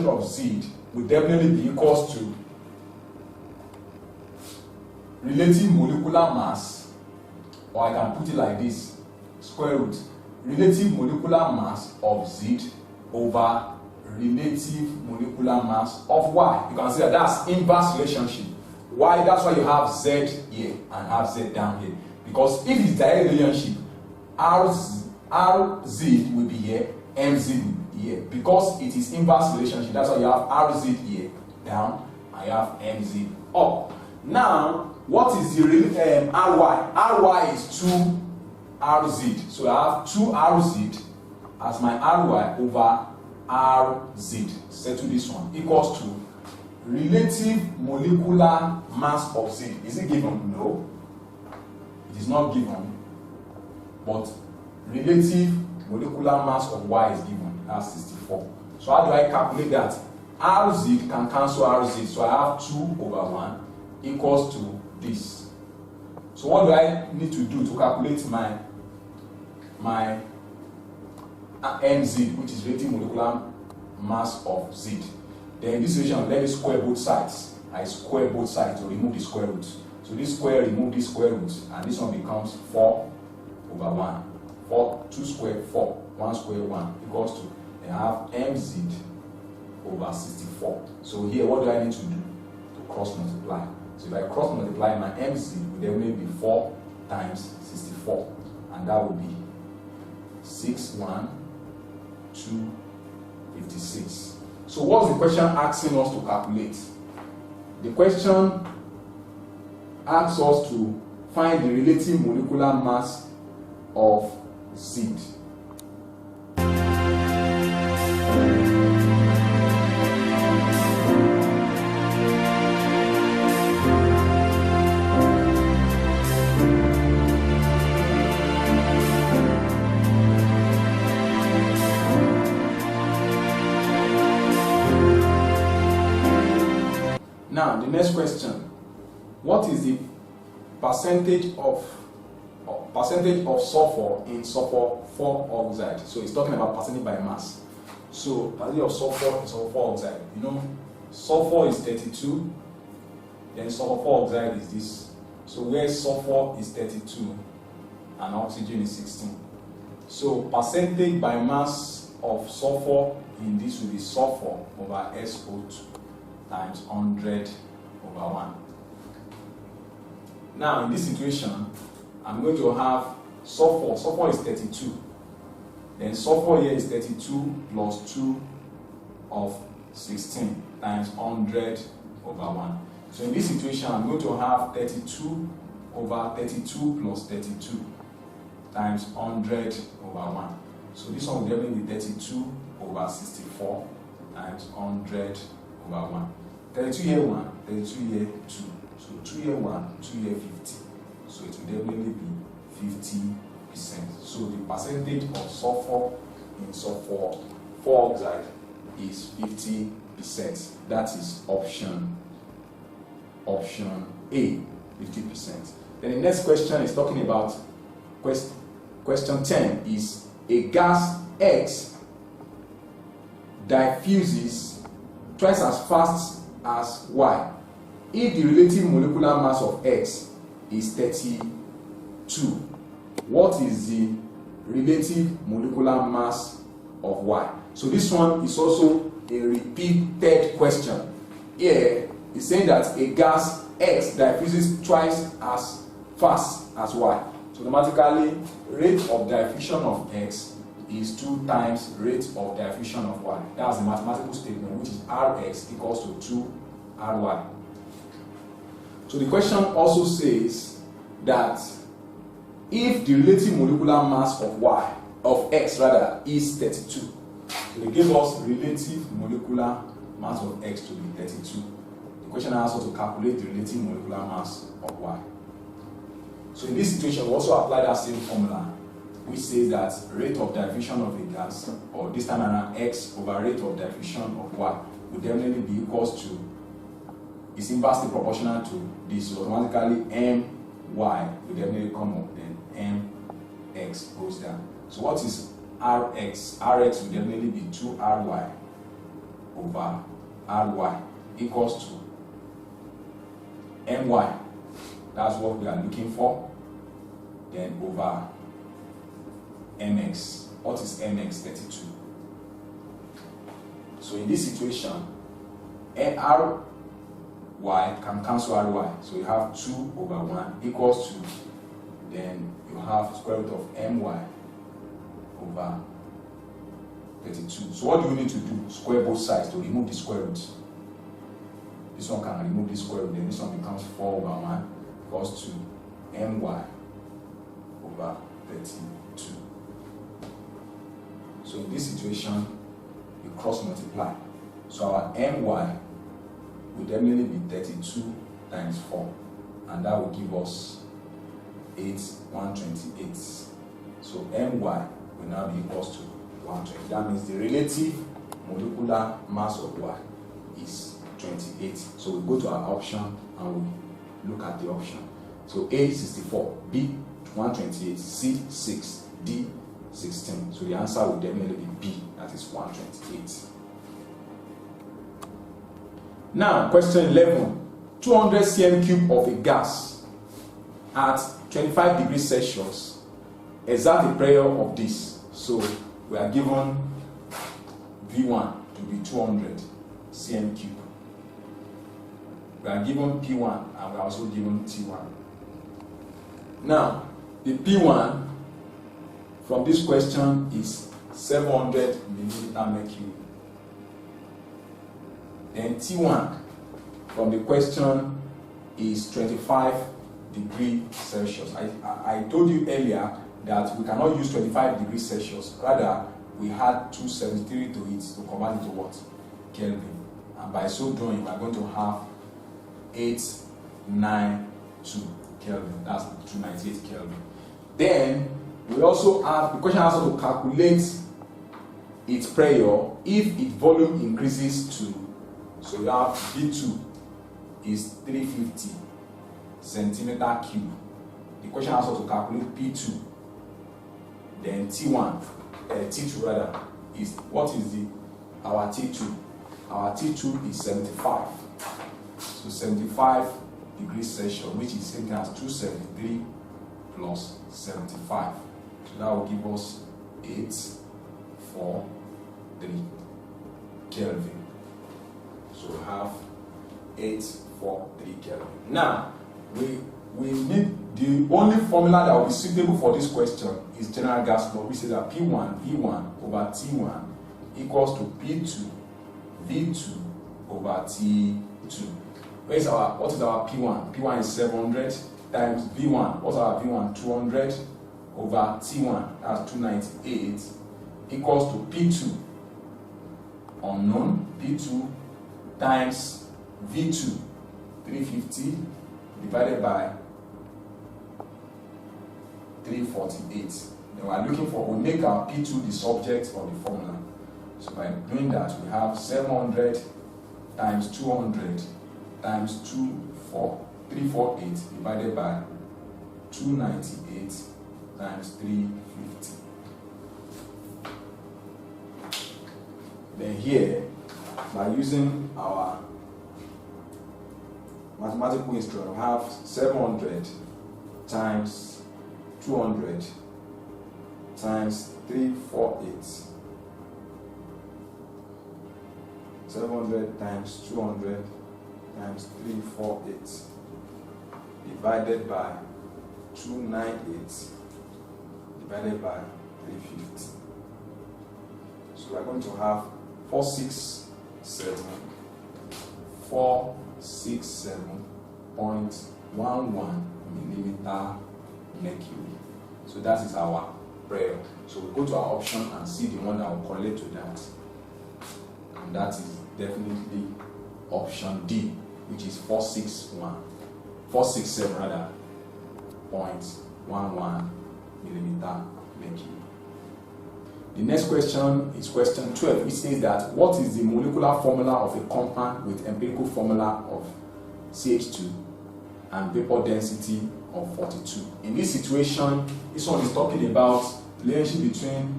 proportion of Z will definitely be equals to relative molecular mass, or I can put it like this, square root relative molecular mass of Z over relative molecular mass of Y. You can see that that's inverse relationship. Why? That's why you have Z here and have Z down here. Because if it's direct relationship, RZ will be here, MZ will be here. Because it is inverse relationship, that's why you have RZ here down and you have MZ up. Now, what is the RY? RY is 2RZ. So I have 2RZ as my RY over RZ. Settle this one. Equals to relative molecular mass of Z. Is it given? No. It is not given. But relative molecular mass of Y is given. That's 64. So how do I calculate that? RZ can cancel RZ. So I have 2 over 1 equals to this. So what do I need to do to calculate my MZ, which is relative molecular mass of Z? Then in this situation, let me square both sides. I square both sides to remove the square root. So this square remove this square root, and this one becomes 4 over 1. 4, 2 square 4, 1 square 1 equals to, I have MZ over 64. So here, what do I need to do? To cross multiply. So if I cross multiply, my MZ will definitely be 4 times 64, and that will be 61256. So what's the question asking us to calculate? The question asks us to find the relative molecular mass of Z. Now, the next question. What is the percentage of sulfur in sulfur 4 oxide? So it's talking about percentage by mass. So percentage of sulfur in sulfur 4 oxide. You know, sulfur is 32, then sulfur 4 oxide is this. So where sulfur is 32 and oxygen is 16. So percentage by mass of sulfur in this will be sulfur over SO2 times 100 over 1. Now in this situation, I'm going to have sulfur. Sulfur is 32. Then sulfur here is 32 plus 2 of 16 times 100 over 1. So in this situation, I'm going to have 32 over 32 plus 32 times 100 over 1. So this one will definitely be 32 over 64 times 100 over 1. 32 here 1, 32 here 2. So 2 here 1, 2 here 50. So it will definitely be 50%. So the percentage of sulfur in sulfur 4 oxide is 50%. That is option A, 50%. Then the next question is talking about question 10 is a gas X diffuses twice as fast as Y. If the relative molecular mass of X is 32, what is the relative molecular mass of Y? So this one is also a repeated question. Here, it's saying that a gas X diffuses twice as fast as Y. So automatically, rate of diffusion of X is 2 times rate of diffusion of Y. That's the mathematical statement, which is Rx equals to 2Ry. So the question also says that if the relative molecular mass of X is 32, so they give us relative molecular mass of X to be 32. The question asks us to calculate the relative molecular mass of Y. So in this situation, we also apply that same formula, which says that rate of diffusion of a gas, or this time around X over rate of diffusion of Y, will definitely be equals to, is inversely proportional to this. So automatically My will definitely come up, then Mx goes down. So what is Rx? Rx will definitely be 2Ry over over Ry equals to My. That's what we are looking for. Then over Mx. What is Mx? 32. So in this situation, Ry can cancel Ry. So you have 2 over 1 equals to, then you have square root of My over 32. So what do you need to do? Square both sides to remove the square root. This one can remove the square root, then this one becomes 4 over 1 equals to My over 32. So in this situation, you cross multiply. So our My will definitely be 32 times 4, and that will give us 128. So My will now be equals to 120. That means the relative molecular mass of Y is 28. So we go to our option and we look at the option. So A 64, B 128, C 6, D 16. So the answer will definitely be B, that is 128. Now, question 11. 200 cm cube of a gas at 25 degrees Celsius. Exert the pressure of this. So we are given V1 to be 200 cm cube. We are given P1 and we are also given T1. Now, the P1 from this question is 700 millimeter mercury. Then T1 from the question is 25 degrees Celsius. I told you earlier that we cannot use 25 degrees Celsius. Rather, we had 273 to it to convert it to what? Kelvin. And by so doing, we are going to have 892 Kelvin. That's 298 Kelvin. Then we also have, the question has to calculate its pressure if its volume increases to, so we have V2 is 350 centimeter cube. The question has to calculate P2. Then T1, T2 rather, is, what is our T2? Our T2 is 75. So 75 degrees Celsius, which is same thing as 273 plus 75. So that will give us 843 Kelvin. So we have 843 Kelvin. Now, we need, the only formula that will be suitable for this question is general gas law. We say that P1 V1 over T1 equals to P2 V2 over T2. What is our P1? P1 is 700 times V1. What's our V1? 200 over T1. That's 298 equals to P2 unknown. P2 times V2 350 divided by 348. Then we are looking for, we make our P2 the subject of the formula. So by doing that, we have 700 times 200 times 348 divided by 298 times 350. Then here, by using our mathematical instrument, we have 700 times 200 times 348. 700 times 200 times 348 divided by 298 divided by 350. So we are going to have 467.11 millimeter mercury. So that is our pressure. So we go to our option and see the one that will correlate to that. And that is definitely option D, which is 467 rather, 0.11 millimeter mercury. The next question is question 12, which says that what is the molecular formula of a compound with empirical formula of CH2 and vapor density of 42? In this situation, this one is talking about relationship between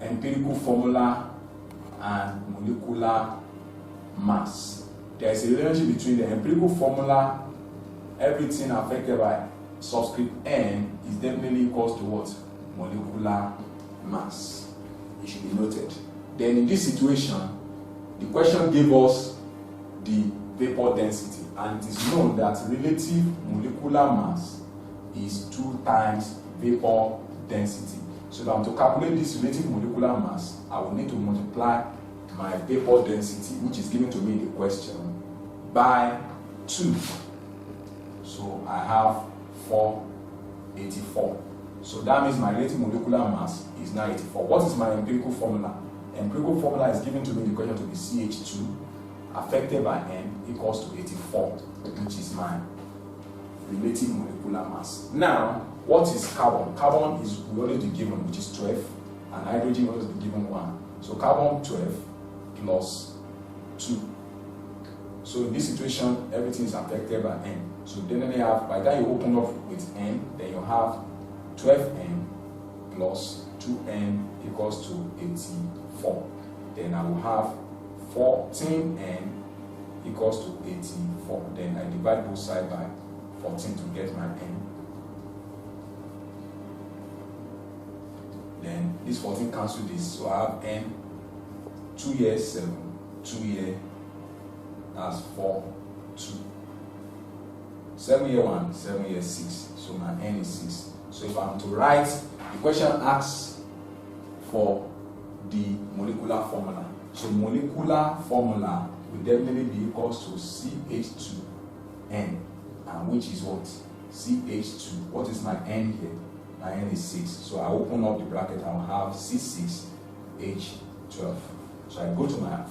empirical formula and molecular mass. There is a relationship between the empirical formula, everything affected by subscript n is definitely equals to what? Molecular mass. It should be noted. Then in this situation, the question gave us the vapor density, and it is known that relative molecular mass is 2 times vapor density. So if I'm to calculate this relative molecular mass, I will need to multiply my vapor density, which is given to me in the question, by 2. So I have 484. So that means my relative molecular mass is now 84. What is my empirical formula? Empirical formula is given to me in the question to be CH2 affected by N equals to 84, which is my relative molecular mass. Now, what is carbon? Carbon is already given, which is 12, and hydrogen already given 1. So carbon 12 plus 2. So in this situation, everything is affected by N. So then you have, by the time you open up with N, then you have 12N plus 2N equals to 84. Then I will have 14N equals to 84. Then I divide both sides by 14 to get my N. Then this 14 cancel this, so I have N 2 here 7, 2 here, that's 4, 2. 7 here 1, 7 here 6, so my N is 6. So if I'm to write, the question asks for the molecular formula. So molecular formula will definitely be equals to CH2N, and which is what? CH2. What is my N here? My N is 6. So I open up the bracket, I will have C6H12. So I go to my